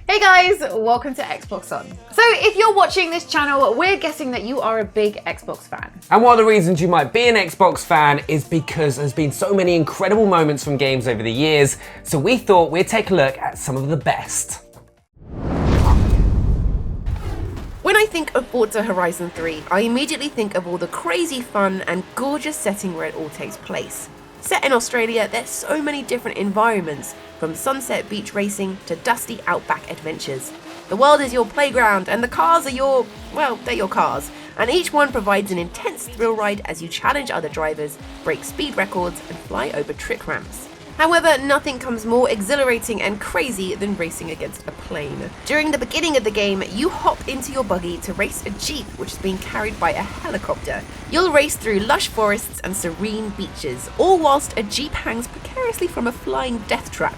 Hey guys, welcome to Xbox On. So if you're watching this channel, we're guessing that you are a big Xbox fan. And one of the reasons you might be an Xbox fan is because there's been so many incredible moments from games over the years, so we thought we'd take a look at some of the best. When I think of Forza Horizon 3, I immediately think of all the crazy fun and gorgeous setting where it all takes place. Set in Australia, there's so many different environments, from sunset beach racing to dusty outback adventures. The world is your playground and the cars are they're your cars, and each one provides an intense thrill ride as you challenge other drivers, break speed records and fly over trick ramps. However, nothing comes more exhilarating and crazy than racing against a plane. During the beginning of the game, you hop into your buggy to race a jeep which is being carried by a helicopter. You'll race through lush forests and serene beaches, all whilst a jeep hangs precariously from a flying death trap.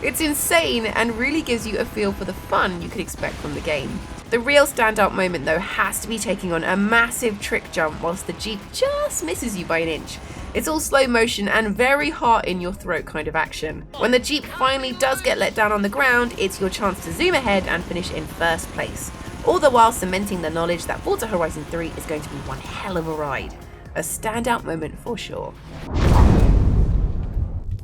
It's insane and really gives you a feel for the fun you could expect from the game. The real standout moment though has to be taking on a massive trick jump whilst the jeep just misses you by an inch. It's all slow motion and very heart in your throat kind of action. When the jeep finally does get let down on the ground, it's your chance to zoom ahead and finish in first place. All the while cementing the knowledge that Forza Horizon 3 is going to be one hell of a ride. A standout moment for sure.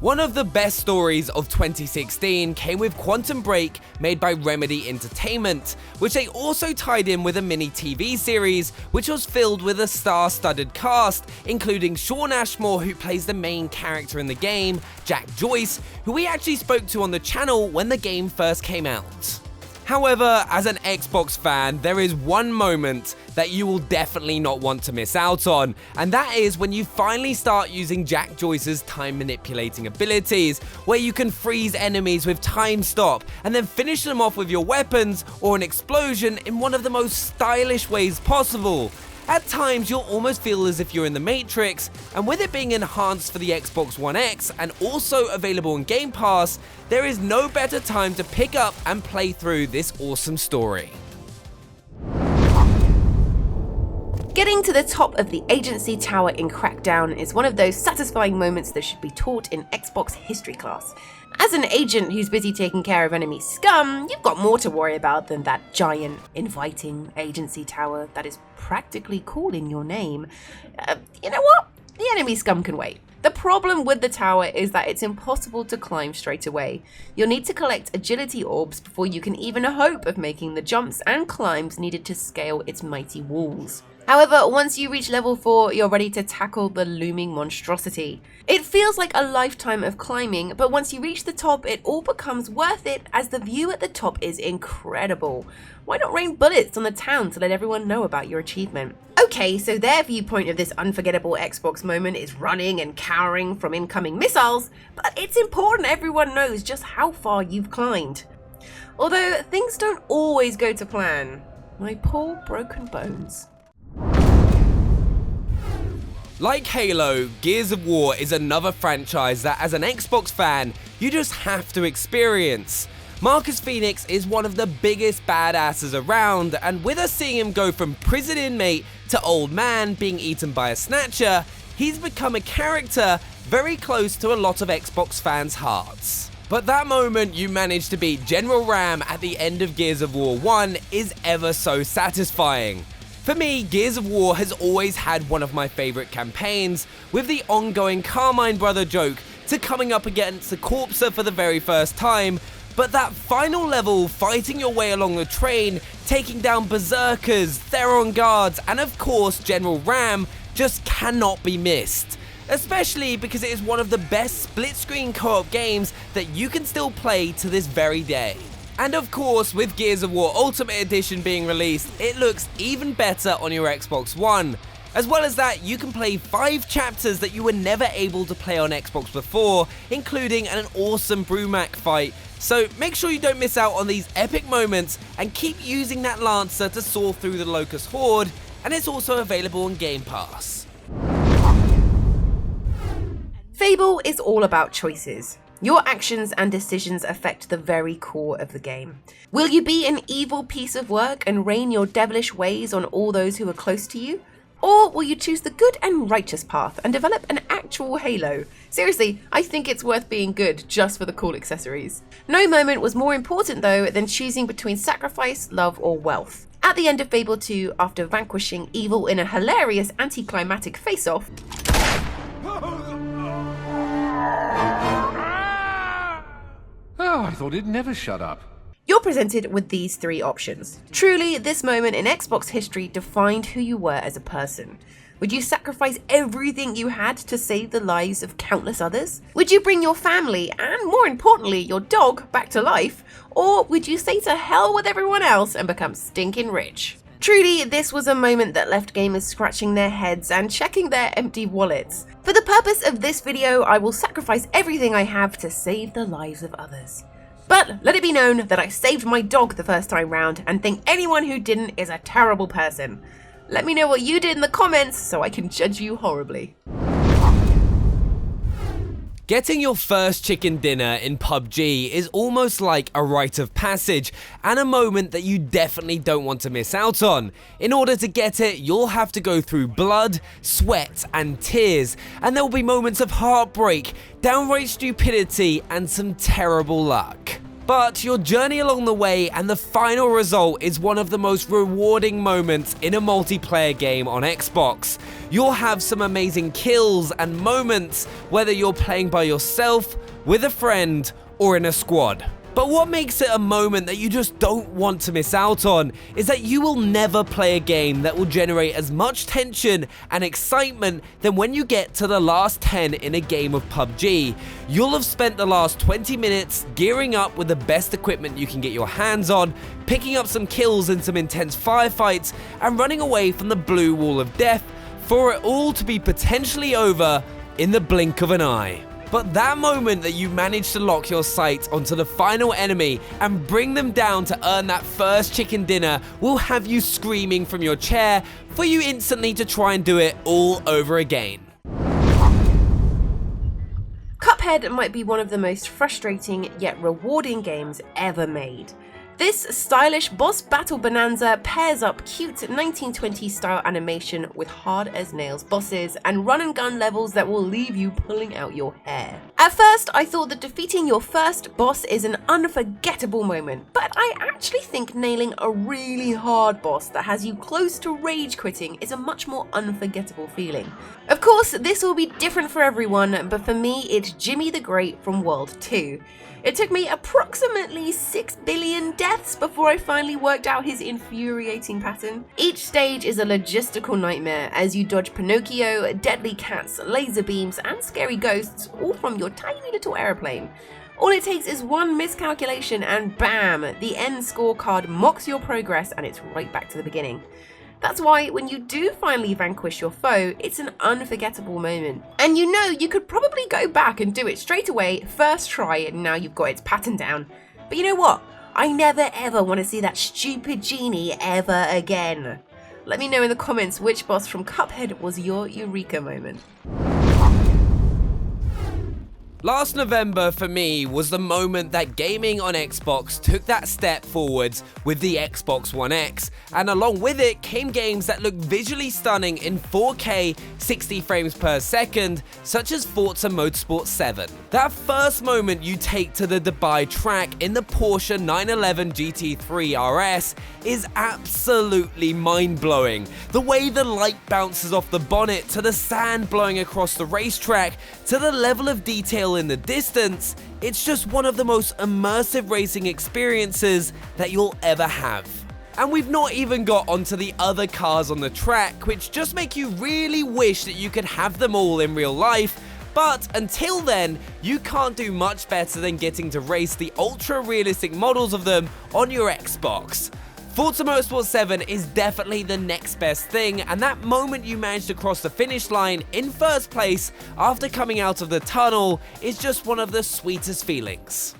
One of the best stories of 2016 came with Quantum Break, made by Remedy Entertainment, which they also tied in with a mini TV series which was filled with a star-studded cast, including Shawn Ashmore, who plays the main character in the game, Jack Joyce, who we actually spoke to on the channel when the game first came out. However, as an Xbox fan, there is one moment that you will definitely not want to miss out on, and that is when you finally start using Jack Joyce's time manipulating abilities, where you can freeze enemies with time stop and then finish them off with your weapons or an explosion in one of the most stylish ways possible. At times, you'll almost feel as if you're in the Matrix, and with it being enhanced for the Xbox One X and also available in Game Pass, there is no better time to pick up and play through this awesome story. Getting to the top of the agency tower in Crackdown is one of those satisfying moments that should be taught in Xbox history class. As an agent who's busy taking care of enemy scum, you've got more to worry about than that giant, inviting agency tower that is practically calling your name. You know what? The enemy scum can wait. The problem with the tower is that it's impossible to climb straight away. You'll need to collect agility orbs before you can even hope of making the jumps and climbs needed to scale its mighty walls. However, once you reach level 4, you're ready to tackle the looming monstrosity. It feels like a lifetime of climbing, but once you reach the top, it all becomes worth it as the view at the top is incredible. Why not rain bullets on the town to let everyone know about your achievement? Okay, so their viewpoint of this unforgettable Xbox moment is running and cowering from incoming missiles, but it's important everyone knows just how far you've climbed. Although things don't always go to plan. My poor broken bones. Like Halo, Gears of War is another franchise that as an Xbox fan, you just have to experience. Marcus Phoenix is one of the biggest badasses around, and with us seeing him go from prison inmate to old man being eaten by a snatcher, he's become a character very close to a lot of Xbox fans' hearts. But that moment you managed to beat General Raam at the end of Gears of War 1 is ever so satisfying. For me, Gears of War has always had one of my favourite campaigns, with the ongoing Carmine brother joke to coming up against the Corpser for the very first time, but that final level, fighting your way along the train, taking down Berserkers, Theron guards, and of course General Raam, just cannot be missed. Especially because it is one of the best split-screen co-op games that you can still play to this very day. And of course, with Gears of War Ultimate Edition being released, it looks even better on your Xbox One. As well as that, you can play 5 chapters that you were never able to play on Xbox before, including an awesome Brumac fight. So make sure you don't miss out on these epic moments and keep using that Lancer to soar through the Locust Horde, and it's also available on Game Pass. Fable is all about choices. Your actions and decisions affect the very core of the game. Will you be an evil piece of work and rain your devilish ways on all those who are close to you? Or will you choose the good and righteous path and develop an actual Halo? Seriously, I think it's worth being good just for the cool accessories. No moment was more important though than choosing between sacrifice, love or wealth. At the end of Fable 2, after vanquishing evil in a hilarious anticlimactic face-off, Oh, I thought it'd never shut up. you're presented with these three options. Truly, this moment in Xbox history defined who you were as a person. Would you sacrifice everything you had to save the lives of countless others? Would you bring your family, and more importantly, your dog, back to life? Or would you say to hell with everyone else and become stinking rich? Truly, this was a moment that left gamers scratching their heads and checking their empty wallets. For the purpose of this video, I will sacrifice everything I have to save the lives of others. But let it be known that I saved my dog the first time round and think anyone who didn't is a terrible person. Let me know what you did in the comments so I can judge you horribly. Getting your first chicken dinner in PUBG is almost like a rite of passage and a moment that you definitely don't want to miss out on. In order to get it, you'll have to go through blood, sweat and tears, and there will be moments of heartbreak, downright stupidity and some terrible luck. But your journey along the way and the final result is one of the most rewarding moments in a multiplayer game on Xbox. You'll have some amazing kills and moments, whether you're playing by yourself, with a friend, or in a squad. But what makes it a moment that you just don't want to miss out on is that you will never play a game that will generate as much tension and excitement than when you get to the last 10 in a game of PUBG. You'll have spent the last 20 minutes gearing up with the best equipment you can get your hands on, picking up some kills in some intense firefights, and running away from the blue wall of death for it all to be potentially over in the blink of an eye. But that moment that you manage to lock your sight onto the final enemy and bring them down to earn that first chicken dinner will have you screaming from your chair for you instantly to try and do it all over again. Cuphead might be one of the most frustrating yet rewarding games ever made. This stylish boss battle bonanza pairs up cute 1920s style animation with hard as nails bosses and run and gun levels that will leave you pulling out your hair. At first, I thought that defeating your first boss is an unforgettable moment, but I actually think nailing a really hard boss that has you close to rage quitting is a much more unforgettable feeling. Of course, this will be different for everyone, but for me, it's Jimmy the Great from World 2. It took me approximately 6 billion deaths before I finally worked out his infuriating pattern. Each stage is a logistical nightmare as you dodge Pinocchio, deadly cats, laser beams, and scary ghosts, all from your tiny little aeroplane. All it takes is one miscalculation and bam, the end scorecard mocks your progress and it's right back to the beginning. That's why when you do finally vanquish your foe, it's an unforgettable moment. And you know you could probably go back and do it straight away, first try, and now you've got its pattern down. But you know what? I never ever want to see that stupid genie ever again. Let me know in the comments which boss from Cuphead was your eureka moment. Last November for me was the moment that gaming on Xbox took that step forwards with the Xbox One X, and along with it came games that look visually stunning in 4K 60 frames per second, such as Forza Motorsport 7. That first moment you take to the Dubai track in the Porsche 911 GT3 RS is absolutely mind-blowing. The way the light bounces off the bonnet, to the sand blowing across the racetrack, to the level of detail in the distance, it's just one of the most immersive racing experiences that you'll ever have. And we've not even got onto the other cars on the track, which just make you really wish that you could have them all in real life. But until then, you can't do much better than getting to race the ultra-realistic models of them on your Xbox. Forza Motorsport 7 is definitely the next best thing, and that moment you manage to cross the finish line in first place after coming out of the tunnel is just one of the sweetest feelings.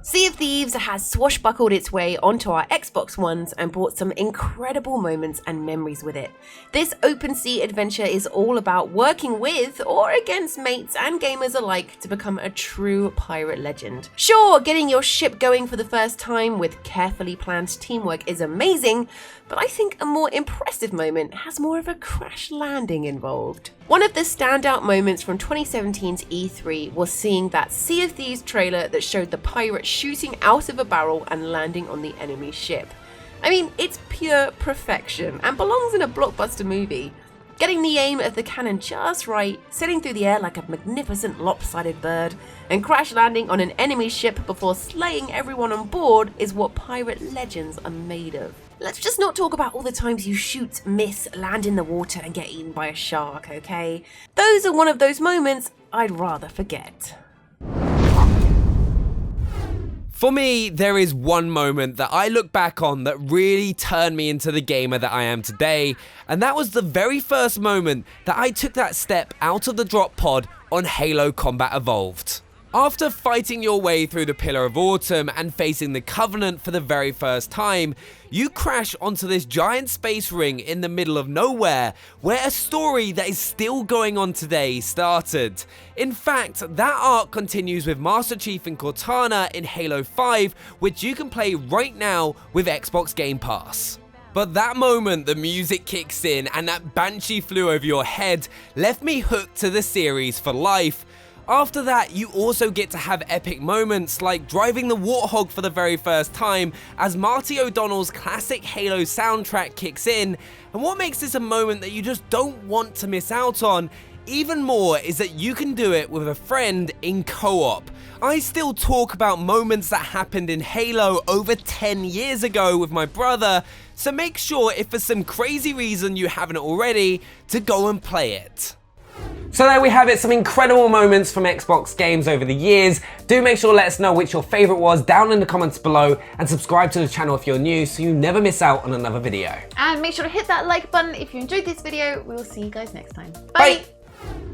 Sea of Thieves has swashbuckled its way onto our Xbox Ones and brought some incredible moments and memories with it. This open sea adventure is all about working with or against mates and gamers alike to become a true pirate legend. Sure, getting your ship going for the first time with carefully planned teamwork is amazing, but I think a more impressive moment has more of a crash landing involved. One of the standout moments from 2017's E3 was seeing that Sea of Thieves trailer that showed the pirate shooting out of a barrel and landing on the enemy ship. I mean, it's pure perfection and belongs in a blockbuster movie. Getting the aim of the cannon just right, sailing through the air like a magnificent lopsided bird, and crash landing on an enemy ship before slaying everyone on board is what pirate legends are made of. Let's just not talk about all the times you shoot, miss, land in the water and get eaten by a shark, okay? Those are one of those moments I'd rather forget. For me, there is one moment that I look back on that really turned me into the gamer that I am today, and that was the very first moment that I took that step out of the drop pod on Halo Combat Evolved. After fighting your way through the Pillar of Autumn and facing the Covenant for the very first time, you crash onto this giant space ring in the middle of nowhere where a story that is still going on today started. In fact, that arc continues with Master Chief and Cortana in Halo 5, which you can play right now with Xbox Game Pass. But that moment the music kicks in and that Banshee flew over your head left me hooked to the series for life. After that, you also get to have epic moments like driving the Warthog for the very first time as Marty O'Donnell's classic Halo soundtrack kicks in, and what makes this a moment that you just don't want to miss out on even more is that you can do it with a friend in co-op. I still talk about moments that happened in Halo over 10 years ago with my brother, so make sure if for some crazy reason you haven't already, to go and play it. So there we have it, some incredible moments from Xbox games over the years. Do make sure to let us know which your favourite was down in the comments below, and subscribe to the channel if you're new so you never miss out on another video. And make sure to hit that like button if you enjoyed this video. We will see you guys next time. Bye.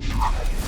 Bye.